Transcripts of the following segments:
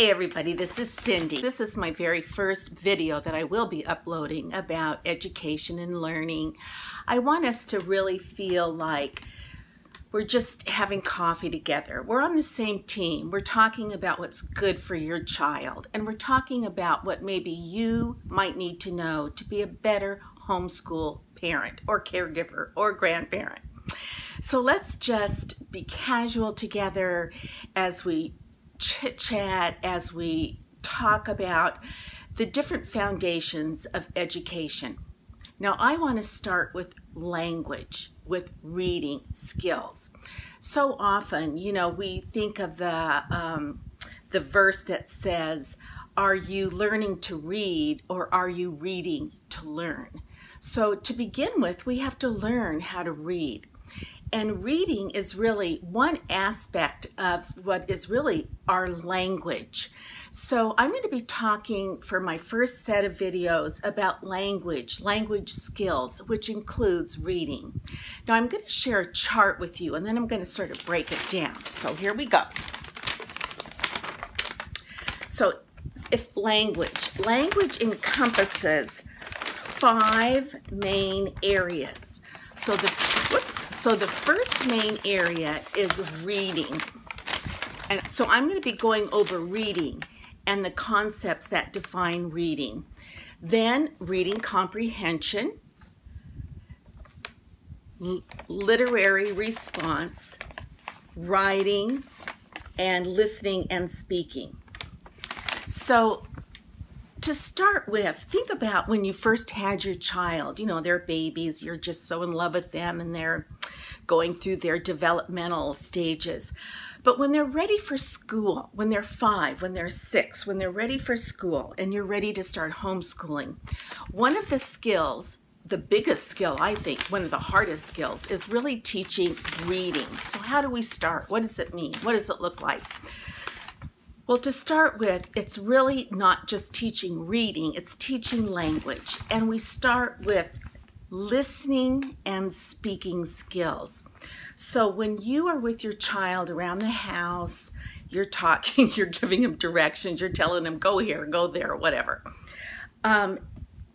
Hey everybody, this is Cindy. This is my very first video that I will be uploading about education and learning. I want us to really feel like we're just having coffee together. We're on the same team. We're talking about what's good for your child, and we're talking about what maybe you might need to know to be a better homeschool parent or caregiver or grandparent. So let's just be casual together as we chit-chat, as we talk about the different foundations of education. Now, I want to start with language, with reading skills. So often, we think of the verse that says, "Are you learning to read, or are you reading to learn?" So to begin with, we have to learn how to read. And reading is really one aspect of what is really our language. So I'm going to be talking for my first set of videos about language skills, which includes reading. Now I'm going to share a chart with you, and then I'm going to sort of break it down. So here we go. So if language encompasses 5 main areas. So the first main area is reading. And so I'm going to be going over reading and the concepts that define reading. Then reading comprehension, literary response, writing, and listening and speaking. So to start with, think about when you first had your child. They're babies, you're just so in love with them, and they're going through their developmental stages. But when they're ready for school, when they're 5, when they're 6, when they're ready for school, and you're ready to start homeschooling, one of the skills, the biggest skill, I think, one of the hardest skills, is really teaching reading. So how do we start? What does it mean? What does it look like? Well, to start with, it's really not just teaching reading, it's teaching language. And we start with listening and speaking skills. So when you are with your child around the house, you're talking, you're giving them directions, you're telling them, go here, go there, whatever.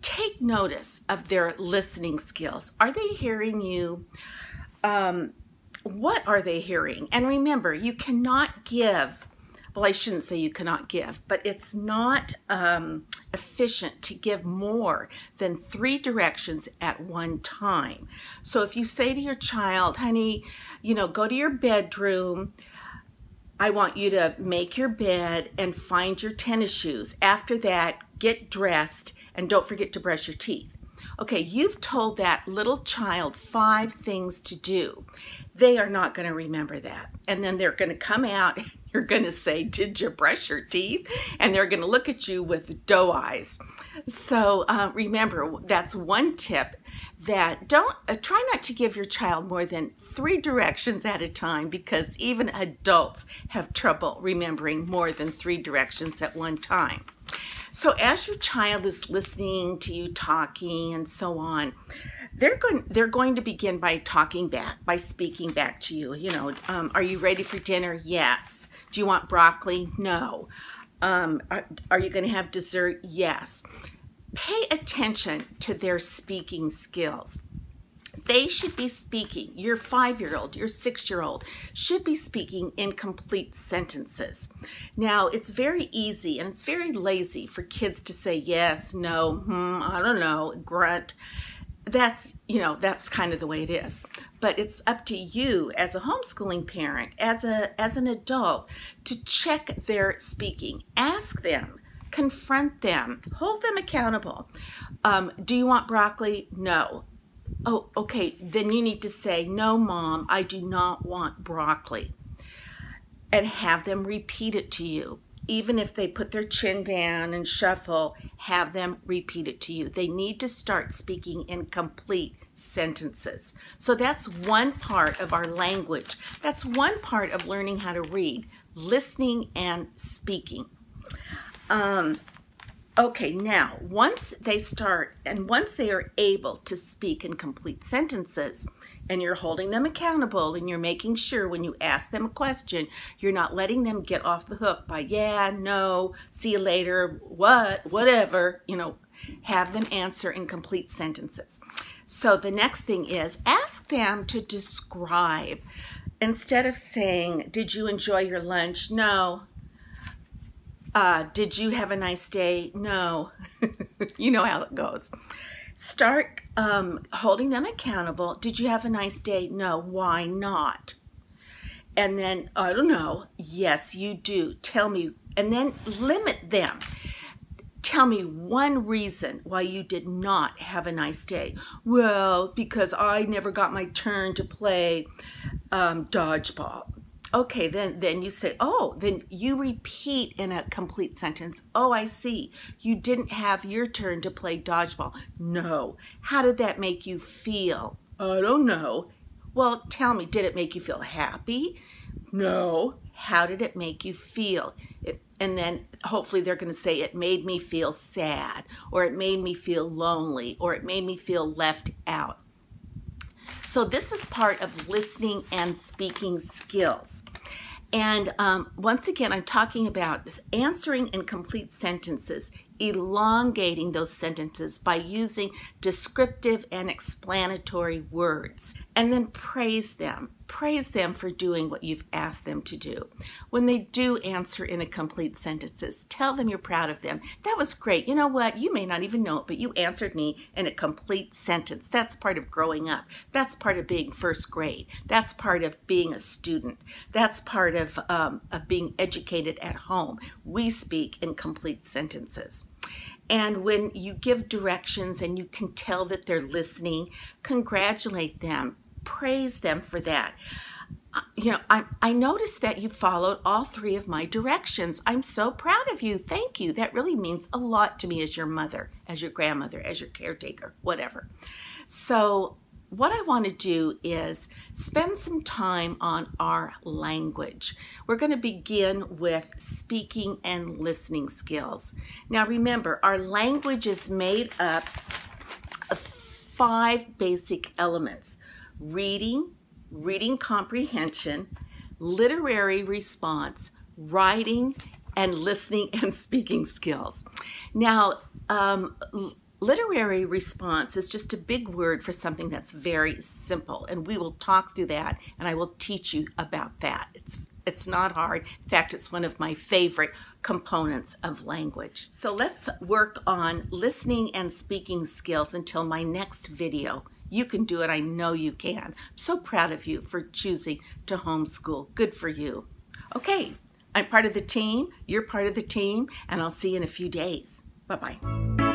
Take notice of their listening skills. Are they hearing you? What are they hearing? And remember, you cannot give, well, I shouldn't say you cannot give, but it's not efficient to give more than 3 directions at one time. So if you say to your child, honey, go to your bedroom, I want you to make your bed and find your tennis shoes. After that, get dressed and don't forget to brush your teeth. Okay, you've told that little child 5 things to do. They are not going to remember that. And then they're going to come out, and you're going to say, did you brush your teeth? And they're going to look at you with doe eyes. So remember, that's one tip, that try not to give your child more than 3 directions at a time, because even adults have trouble remembering more than 3 directions at one time. So as your child is listening to you talking and so on, they're going to begin by talking back, by speaking back to you. Are you ready for dinner? Yes. Do you want broccoli? No. Are you going to have dessert? Yes. Pay attention to their speaking skills. They should be speaking. Your 5-year-old, your 6-year-old should be speaking in complete sentences. Now, it's very easy and it's very lazy for kids to say yes, no, I don't know, grunt. That's kind of the way it is. But it's up to you as a homeschooling parent, as an adult, to check their speaking. Ask them, confront them, hold them accountable. Do you want broccoli? No. Oh, okay, then you need to say, no, Mom, I do not want broccoli. And have them repeat it to you. Even if they put their chin down and shuffle, have them repeat it to you. They need to start speaking in complete sentences. So that's one part of our language. That's one part of learning how to read, listening and speaking. Okay, now, once they start and once they are able to speak in complete sentences, and you're holding them accountable and you're making sure when you ask them a question, you're not letting them get off the hook by, yeah, no, see you later, what, whatever, have them answer in complete sentences. So the next thing is ask them to describe. Instead of saying, did you enjoy your lunch? No. Did you have a nice day? No. You know how it goes. Start holding them accountable. Did you have a nice day? No. Why not? And then, I don't know. Yes, you do. Tell me. And then limit them. Tell me one reason why you did not have a nice day. Well, because I never got my turn to play dodgeball. Okay, then you say, oh, then you repeat in a complete sentence. Oh, I see. You didn't have your turn to play dodgeball. No. How did that make you feel? I don't know. Well, tell me, did it make you feel happy? No. How did it make you feel? And then hopefully they're going to say it made me feel sad, or it made me feel lonely, or it made me feel left out. So this is part of listening and speaking skills. And once again, I'm talking about answering in complete sentences, elongating those sentences by using descriptive and explanatory words. And then praise them. Praise them for doing what you've asked them to do. When they do answer in a complete sentences, tell them you're proud of them. That was great. You know what? You may not even know it, but you answered me in a complete sentence. That's part of growing up. That's part of being first grade. That's part of being a student. That's part of being educated at home. We speak in complete sentences. And when you give directions and you can tell that they're listening, congratulate them. Praise them for that. I noticed that you followed all 3 of my directions. I'm so proud of you. Thank you. That really means a lot to me as your mother, as your grandmother, as your caretaker, whatever. So what I want to do is spend some time on our language. We're going to begin with speaking and listening skills. Now remember, our language is made up of 5 basic elements: reading, reading comprehension, literary response, writing, and listening and speaking skills. Now, literary response is just a big word for something that's very simple, and we will talk through that, and I will teach you about that. It's not hard. In fact, it's one of my favorite components of language. So let's work on listening and speaking skills until my next video. You can do it. I know you can. I'm so proud of you for choosing to homeschool. Good for you. Okay, I'm part of the team. You're part of the team, and I'll see you in a few days. Bye-bye.